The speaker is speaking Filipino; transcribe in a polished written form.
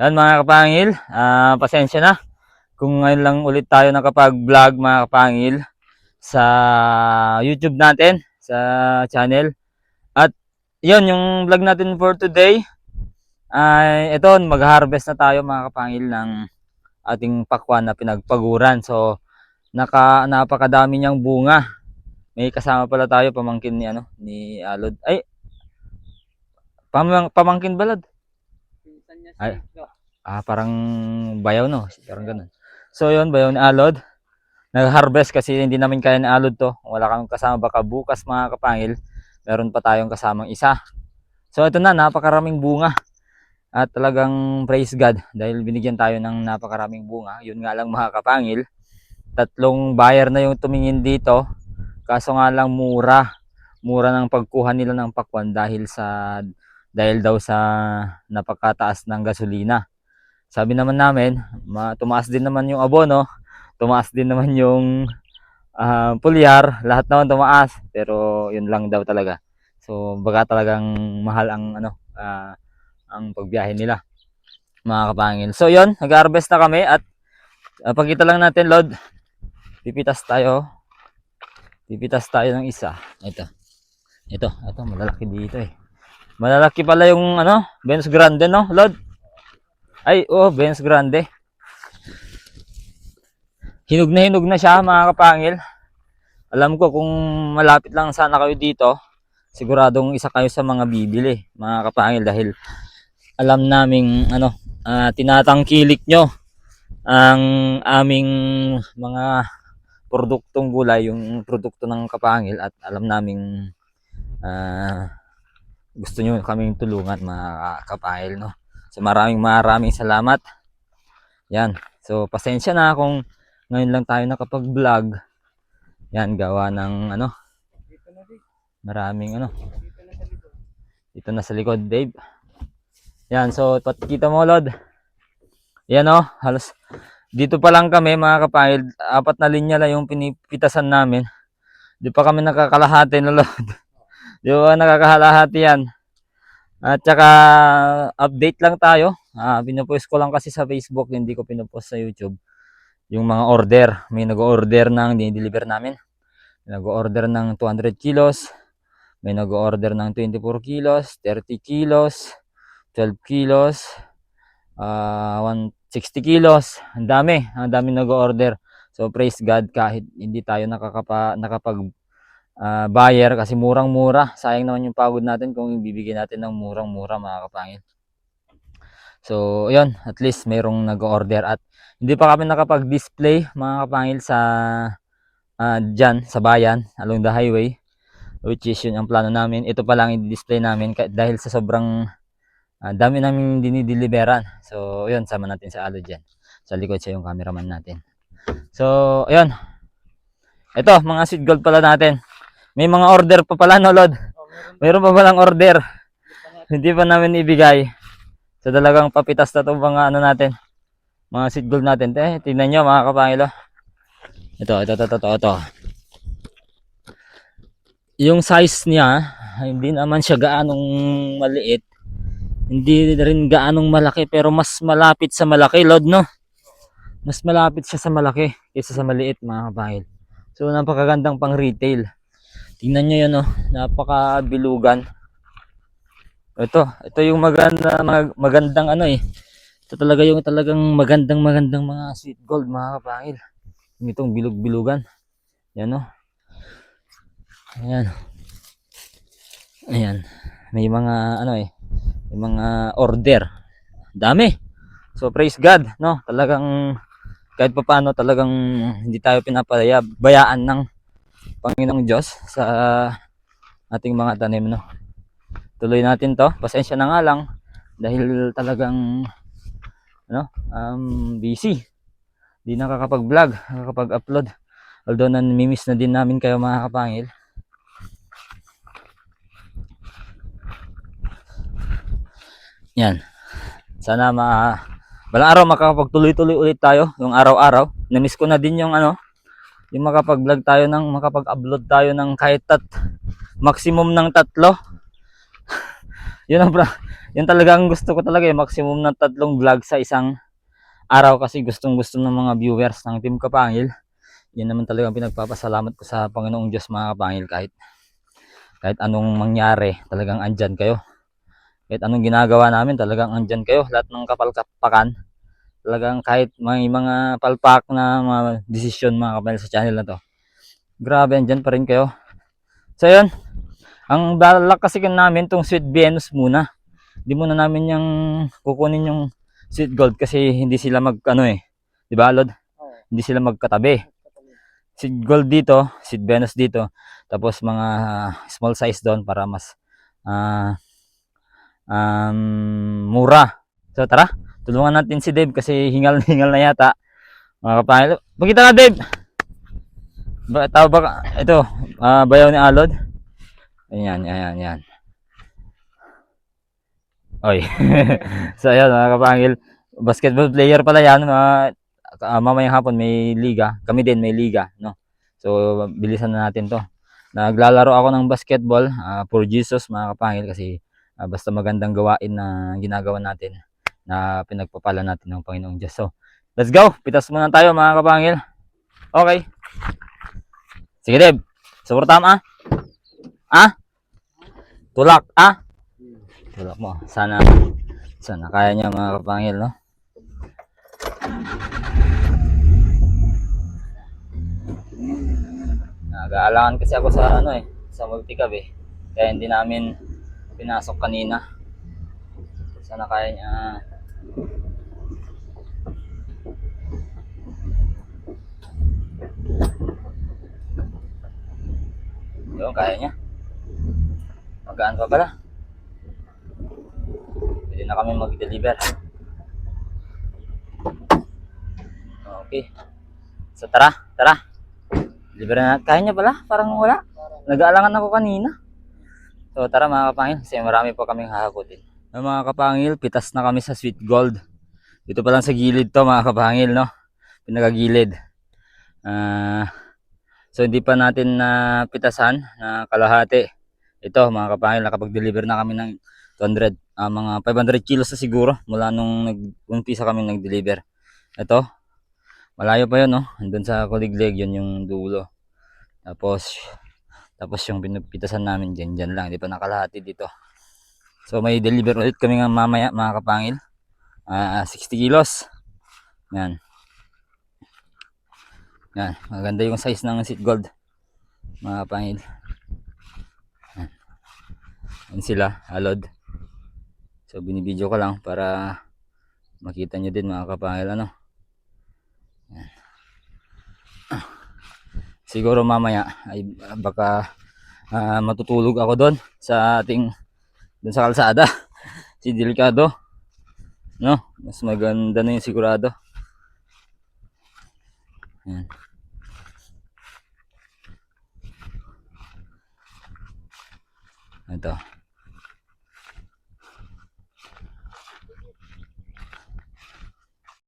Yan mga kapangil, pasensya na kung ngayon lang ulit tayo nakapag-vlog mga kapangil sa YouTube natin, sa channel. At yon yung vlog natin for today ay ito, mag-harvest na tayo mga kapangil ng ating pakwan na pinagpaguran. So napakadami niyang bunga. May kasama pala tayo, pamangkin ni ni Alod. Ay, pamangkin balad. Ay, parang bayaw no, parang ganun. So yun, bayaw ni Alod. Nag-harvest kasi hindi namin kaya ni Alod to. Wala kang kasama, baka bukas mga kapangil, meron pa tayong kasamang isa. So ito na, napakaraming bunga. At talagang praise God dahil binigyan tayo ng napakaraming bunga. Yun nga lang mga kapangil, tatlong buyer na yung tumingin dito. Kaso nga lang mura. Mura ng pagkuha nila ng pakwan dahil daw sa napakataas ng gasolina. Sabi naman namin, tumaas din naman yung abono, tumaas din naman yung pulyar, lahat naman tumaas, pero yun lang daw talaga. So baga talagang mahal ang pagbiyahe nila mga kapangil. So yun, nag-harvest na kami at pagkita lang natin, Lord, pipitas tayo ng isa. Ito malalaki dito eh. Malalaki pala yung Venus Grande, no, Lord? Ay, Venus Grande. Hinog na siya mga kapangil. Alam ko kung malapit lang sana kayo dito, siguradong isa kayo sa mga bibili mga kapangil dahil alam naming tinatangkilik nyo ang aming mga produktong gulay, yung produkto ng kapangil, at alam naming gusto nyo kaming tulungan mga kapangil, no? So maraming salamat. Yan. So pasensya na kung ngayon lang tayo nakapag-vlog. Yan, gawa ng maraming dito na sa likod, Dave. Yan, so patikita mo, Lord. Yan halos dito pa lang kami mga kapangil, 4 na linya lang yung pinipitasan namin. Di pa kami nakakalahati na, Lord. Di ba nakakalahati yan? At saka update lang tayo. Pinopost ko lang kasi sa Facebook, hindi ko pinopost sa YouTube. Yung mga order, may nag-order ng dinideliver namin. May nag-order ng 200 kilos, may nag-order ng 24 kilos, 30 kilos, 12 kilos, 160 kilos. Ang dami nag-order. So praise God, kahit hindi tayo nakapag buyer kasi murang-mura. Sayang naman yung pagod natin kung ibibigay natin ng murang-mura mga kapangil. So, yun, at least mayroong nag-order at hindi pa kami nakapag-display mga kapangil sa dyan, sa bayan, along the highway, which is yun ang plano namin. Ito pa lang i-display namin dahil sa sobrang dami namin dinideliveran. So, yun, sama natin sa Alo dyan. Sa likod siya yung cameraman natin. So, yun. Ito, mga seed gold pala natin. May mga order pa pala, no, Lord? Mayroon pa palang order. Hindi pa namin ibigay. So talagang papitas na itong mga natin, mga seed gold natin. Tingnan nyo mga kapangilo. Ito. Yung size niya, hindi naman siya gaanong maliit. Hindi rin gaanong malaki, pero mas malapit sa malaki, Lord, no? Mas malapit siya sa malaki kaysa sa maliit mga kapangil. So napakagandang pang retail. Tingnan nyo yun, napakabilugan. Ito yung magandang Ito talaga yung talagang magandang mga sweet gold mga kapangil. Itong bilog-bilugan. Yan Ayan. May mga may mga order. Dami. So praise God, no? Talagang kahit papaano talagang hindi tayo pinapabayaan ng Panginoong Diyos sa ating mga tanim, no? Tuloy natin to. Pasensya na nga lang dahil talagang busy. Di nakakapag-vlog, nakakapag-upload. Although namimiss na din namin kayo mga kapangil. Yan. Sana balang araw makakapagtuloy-tuloy ulit tayo yung araw-araw. Namiss ko na din yung yung makapag-vlog tayo makapag-upload tayo ng kahit maximum ng 3. Yun talaga ang gusto ko talaga eh, maximum na 3 vlog sa isang araw kasi gustong-gusto ng mga viewers ng Team Kapangil. Yan naman talaga ang pinagpapasalamat ko sa Panginoong Diyos mga kapangil, kahit anong mangyari, talagang andyan kayo. Kahit anong ginagawa namin, talagang andyan kayo. Lahat ng kapalpakan, talagang kahit may mga palpak na mga desisyon mga kapangil sa channel na to, grabe andyan pa rin kayo. So yun, ang balak kasi namin tong Sweet Venus muna. Hindi muna namin yung kukunin yung Sweet Gold kasi hindi sila ano eh. Di ba, Lord? Hindi sila magkatabi. Sweet Gold dito, Sweet Venus dito. Tapos mga small size doon para mas mura. So tara, tulungan natin si Dave kasi hingal na yata. Mga kapangil. Magkita ka, Dave! Tao ba? Ito, bayaw ni Alod. Ayan. Oy. So ayan mga kapangil, basketball player pala yan. Mamayang hapon may liga. Kami din may liga, no. So bilisan na natin 'to. Naglalaro ako ng basketball for Jesus mga kapangil kasi basta magandang gawain na ginagawa natin na pinagpapala natin ng Panginoong Diyos. So, let's go. Pitas muna tayo mga kapangil. Okay. Sige, Deb. Suportahan Tulak, tulak mo. Sana kaya niya mga kapangil, no? Nag-aalangan kasi ako sa sa multicab eh. Kaya hindi namin pinasok kanina. Sana kaya niya. Yun, kaya niya. Magaan pa pala. Pwede na kami mag-deliver. Okay. So tara. Deliver na. Kaya niya pala? Parang wala. Nag-aalangan ako kanina. So tara mga kapangil, kasi marami pa kaming hahakutin. Mga kapangil, pitas na kami sa Sweet Gold. Dito pa lang sa gilid to mga kapangil, no? Pinakagilid. So hindi pa natin na pitasan na kalahati. Ito mga kapangil, nakapag-deliver na kami ng 200, mga 500 kilos na siguro mula nung nag-umpisa kami nag-deliver. Ito, malayo pa yun, no? Andun sa Kuliglig, yun yung dulo. Tapos yung pinupitasan namin dyan lang, hindi pa nakalahati dito. So may deliver ulit kami nga mamaya mga kapangil. 60 kilos. Yan. Maganda yung size ng Sweet Gold mga kapangil. Yan sila, Alod. So binibideo ko lang para makita nyo din mga kapangil, ano. Yan. Siguro mamaya ay baka matutulog ako doon sa kalsada. Si Delikado, no? Mas maganda na yung sigurado. Yan. Ito.